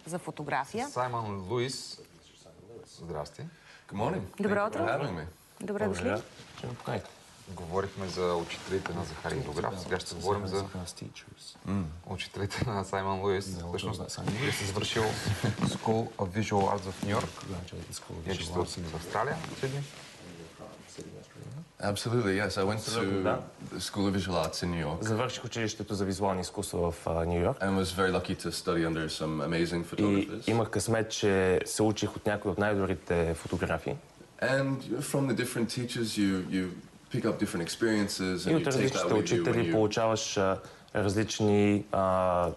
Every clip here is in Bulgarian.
за фотография. Саймън Луис. Здрасти. Добро утро. Добре дошли. Говорихме за учителите на Захари Добрав. Сега ще говорим за учителите на Саймън Луис. Всъщност, вие сте завършил School of Visual Arts в Нью Йорк. Вие сте от Австралия, Сидни? Absolutely, yes. I went to the School of Visual Arts in New York. Завърших училището за визуални изкуства в Ню Йорк. And was very lucky to study under some amazing photographers. И имах късмет, че се учих от някои от най-добрите фотографи. And from the different teachers, you pick up different experiences and И you от take различните that with you учители получаваш различни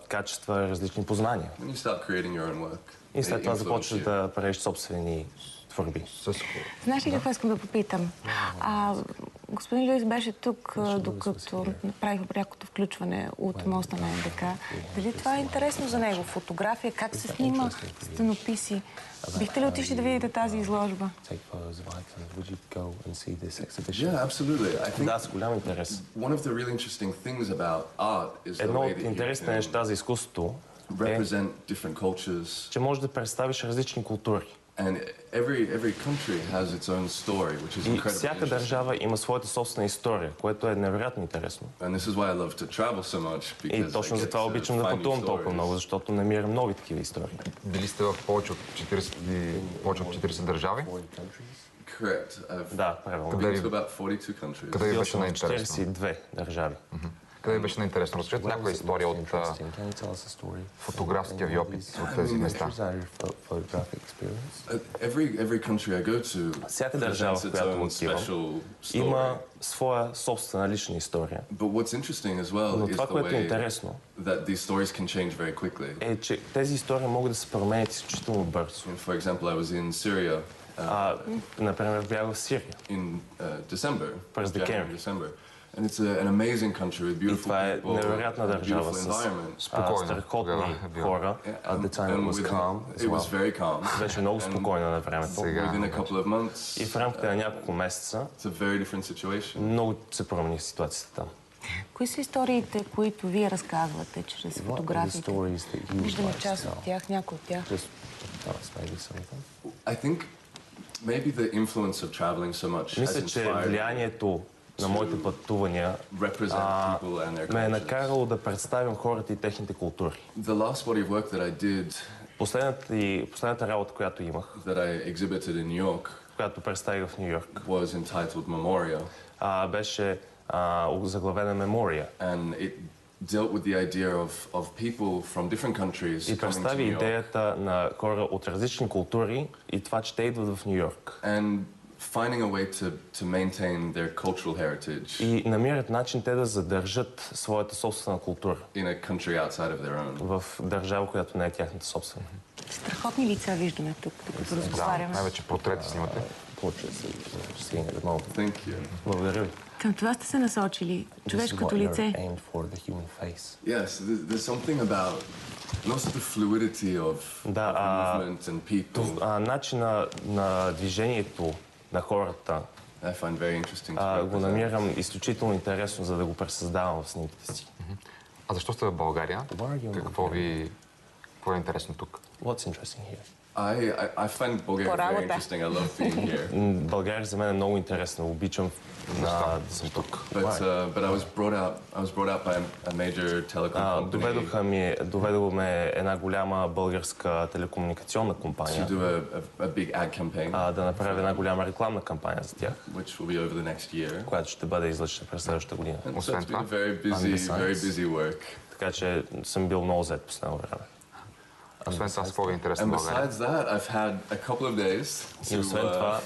качества, различни познания. when you start creating your own work. И след това започваш да правиш собствени творби. Знаеш ли какво искам да попитам? Господин Луис беше тук, докато направихме прякото включване от моста на НДК. Дали това е интересно за него? Фотография, как се снима, стенописи? Бихте ли отишли да видите тази изложба? Yeah, absolutely. I think Да, с голям интерес. one of the really interesting things about art is the Едно way от that you интересните неща за изкуството represent different cultures. че можеш да представиш различни култури. And every country has its own story, which is И incredibly всяка interesting. държава има своята собствена история, което е невероятно интересно. And this is why I love to travel so much, И because I точно get за това to обичам да find new пътувам толкова много, stories. защото намирам нови такива истории. Били сте в повече от 40 държави? Correct. I've Да, правилно. been to about 42 countries. Къде ви Бил беше съм в най-интересно? 42 държави. Къде ви беше най-интересно? Разкажете някаква история от фотографския ви опит от тези места. Every country I go to Всяка държава, в presents its която own отивам, special има story. своя собствена лична история. But what's interesting as well Но is това, the което е way интересно, that these stories can change very quickly. е, че тези истории могат да се променят изключително бързо. For example, I was in Syria Например, бях в Сирия. in December, През декември. December. And it's an amazing country with И beautiful това е people, невероятна a държава beautiful с environment. страхотни хора. And it was very calm. Беше много спокойно на времето. Within a couple of months, И в рамките на няколко месеца it's a very different situation. много се промени ситуацията там. Кои са историите, които вие разказвате чрез фотографиите? Виждаме част от тях, някои от тях. I think maybe the influence of traveling so much has Мисля, че inspired влиянието на моите пътувания represent people and their ме е cultures. накарало да представям хората и техните култури. The last body of work that I did, Последната работа, която имах, that I exhibited in New York, която представих в Ню Йорк, was entitled Memoria, беше заглавена Мемория. and it dealt with the idea of people from different countries И coming to представи New York идеята на хора от различни култури и това, че те идват в Ню Йорк. and finding a way to maintain their cultural heritage И намират начин те да задържат своята собствена култура in a country outside of their own. в държава, която не е тяхната собствена. Страхотни лица виждаме тук, докато Да, разговаряме. най-вече портрети снимате. Thank you. Благодаря ви. Към това сте се насочили. Човешкото лице. Yes, there's something about and also the fluidity of movement and people. Начина на движението на хората I find very interesting to го намирам изключително интересно, за да го пресъздавам в снимките си. А защо сте в България? Какво е интересно тук? What's interesting here? I find Bulgaria very interesting. I love being here. България за мен е много интересна. Обичам да съм тук. But I was brought out by a major telecom company. Доведоха ме една голяма българска телекомуникационна To компания do a big ad campaign, да направя една голяма рекламна кампания за тях, which will be over the next year. която ще бъде излъчена през следващата година. And so it's been a very busy work. Така че съм бил много зает последно време. Освен това, какво ви е интересно в And България? besides that, I've had a couple of days И освен to това,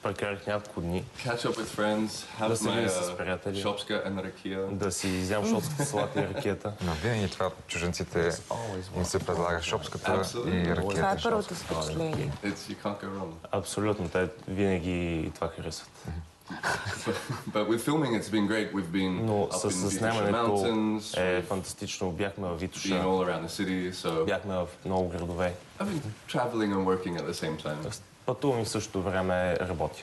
прекарах няколко дни catch up with friends, да have се видя с приятели, my shopska and rakia. да си изям шопската салата и ракията. Но винаги това чужденците им се предлага шопската и Това е ракията. първото впечатление. You can't go wrong. Абсолютно, те винаги това харесват. But with filming, it's been great. We've been Но up с in Vitusha снимането Mountains, е фантастично. Бяхме в been Витуша, all around the city, so бяхме в много градове. I've been traveling and working at the same time. Пътувам и в същото време работя.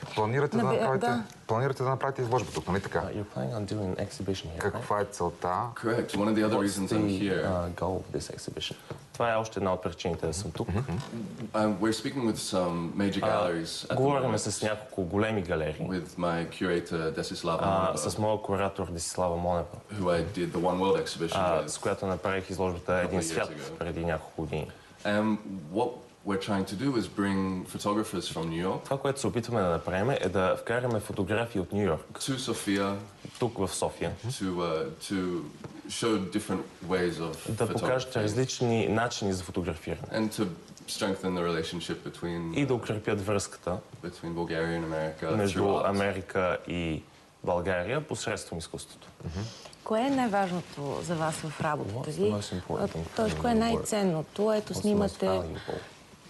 Планирате да направите изложба тук, нали така? You're planning on doing an exhibition here, right? Каква е целта? Correct. One of the other What's reasons I'm the here goal of this exhibition? Това е още една от причините да съм тук. We're speaking with some major galleries. Говорим с няколко големи галерии. With my curator, Desislava с моя куратор Десислава Монева, who I did the One World exhibition with. с която направих изложбата Един свят преди няколко години. What we're trying to do is bring photographers from New York. Това, което се опитваме да направим, е да вкараме фотографии от Ню Йорк. To Sofia. Тук в София. To show different ways of да покажат различни начини за фотографиране. And to strengthen the relationship between. И да укрепят връзката between Bulgaria and America. Между Америка и България посредством изкуството. Кое е най-важното за вас в работата ви? Тоест, кое е най-ценното? Ето, снимате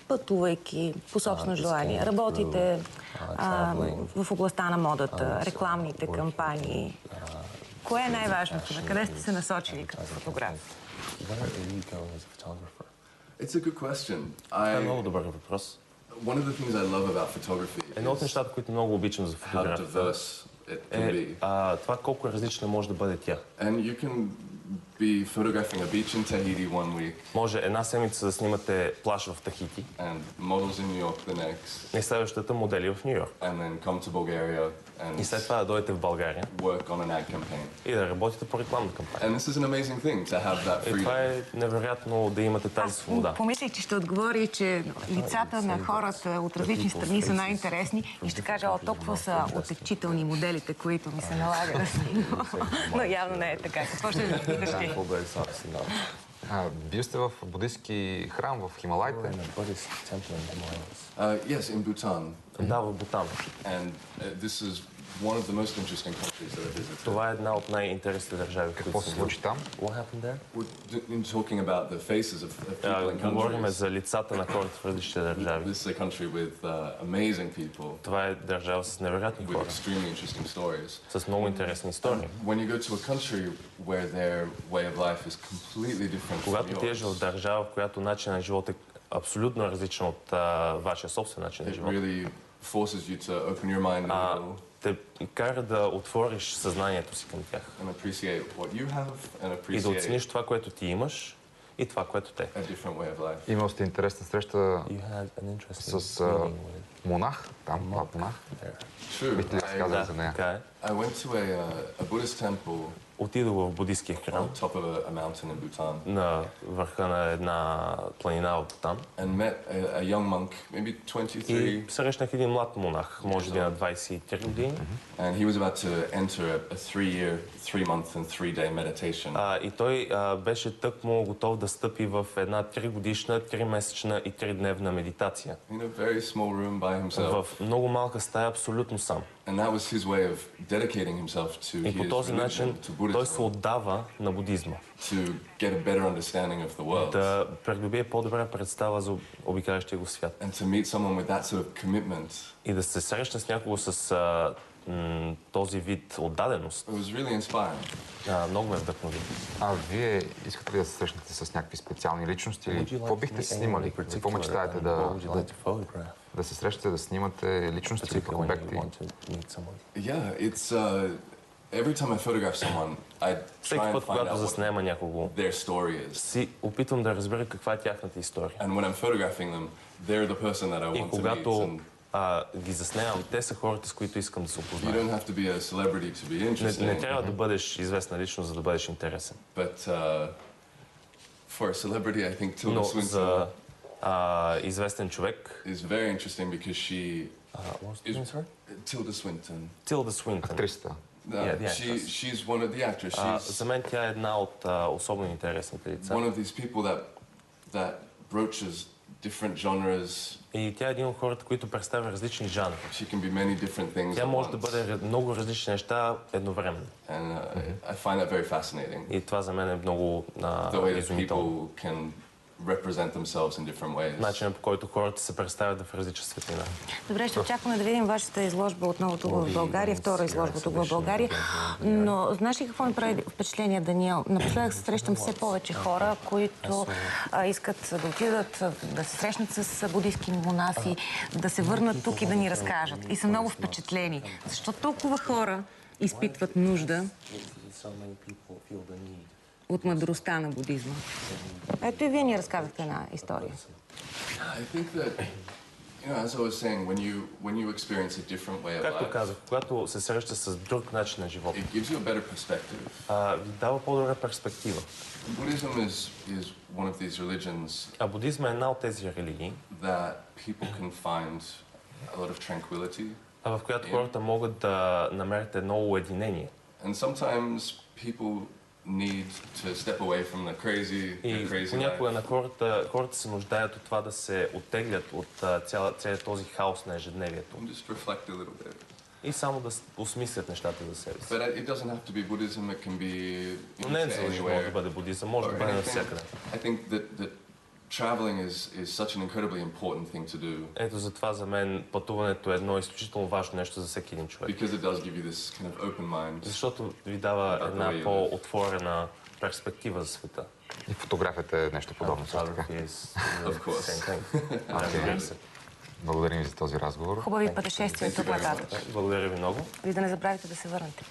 пътувайки по собствено желание. Работите в областта на модата, рекламните кампании. Кое е най-важното? На къде сте се насочили като фотограф? It's a good question. Това е много добър въпрос. One of the things I love about photography едно от нещата, които много обичам за фотографията, е това колко различна може да бъде тя. And you can be photographing a beach in Tahiti one week. Може една седмица да снимате плаж в Тахити. And models in New York the next. И следващата модели в Ню Йорк. And then come to Bulgaria and и след това да дойдете в България. Work on an ad campaign. И да работите по рекламна кампания. And this is an amazing thing to have that freedom. И това е невероятно да имате тази свобода. Помислих, че ще отговори, че лицата на хората от различни страни са най-интересни и ще кажа, толкова са отекчителни моделите, които ми се налага да снимам. Но явно не е така. Какво ще ви питаш ти? Вие сте в буддийски храм в Хималайте. Yes, in Bhutan. Да, в Бутан. And this is one of the most interesting countries that I visited. Това е една от най-интересните държави. Какво се случи там? What happened there? We're talking about the faces of people in countries. Говорим за лицата на хората в различните държави. This is a country with amazing people. Това е държава с невероятни хора. With extremely interesting stories. С много интересни истории. When you go to a country where their way of life is completely different from yours. Когато отидеш в държава, в която начинът на живот е абсолютно различен от вашия собствен начин на живот. It really forces you to open your mind a little. Те кара да отвориш съзнанието си към тях. И да оцениш това, което ти имаш и това, което те. Имал сте интересна среща с монах, там, монах. Бихте ли разказали за нея? Отидох в буддийския храм на върха на една планина в Бутан и срещнах един млад монах, може би на 23 години. И той беше тъкмо готов да стъпи в една 3-годишна, 3-месечна и 3-дневна медитация. В много малка стая, абсолютно сам. И по този начин той се отдава на будизма. Да придобие по-добра представа за обикалящия го свят. И да се срещне с някого с този вид отдаденост. Много ме вдъхнови. Вие искате ли да се срещнете с някакви специални личности или какво бихте снимали? Какво мечтаете да се срещате, да снимате личности или обекти? Всеки път, когато заснема някого, си опитвам да разбера каква е тяхната история. И когато ги заснемам, те са хората, с които искам да се опозная. Не трябва да бъдеш известна личност, за да бъдеш интересен. Но за известен човек... Tilda Swinton. Актрисата. За мен тя е една от особено интересните лица. И тя е един от хората, които представя различни жанри. Тя може да бъде много различни неща едновременно. И това за мен е много изумително. Начинът, по който хората се представят в различна светлина. Добре, ще очакваме да видим вашата изложба отново тук в България, втора изложба тук в България. Но знаеш ли какво ми прави впечатление, Даниел? Напоследък се срещам все повече хора, които искат да отидат, да се срещнат с буддийски монаси, да се върнат тук и да ни разкажат. И са много впечатлени. Защо толкова хора изпитват нужда от мъдростта на будизма. Ето и вие ни разказахте една история. Както казах, когато се среща с друг начин на живота, ви дава по-добра перспектива. А будизма е една от тези религии, в която хората могат да намерят едно уединение. И понякога на хората се нуждаят от това да се оттеглят от целият този хаос на ежедневието. И само да осмислят нещата за себе си. Но не е задължително да бъде будизъм, може да бъде навсякъде. Ето затова за мен пътуването е едно изключително важно нещо за всеки един човек. Защото ви дава една по-отворена перспектива за света. И фотографията е нещо подобно също така. Благодарим ви за този разговор. Хубави пътешествия тук нататък. Благодаря ви много. И да не забравите да се върнете.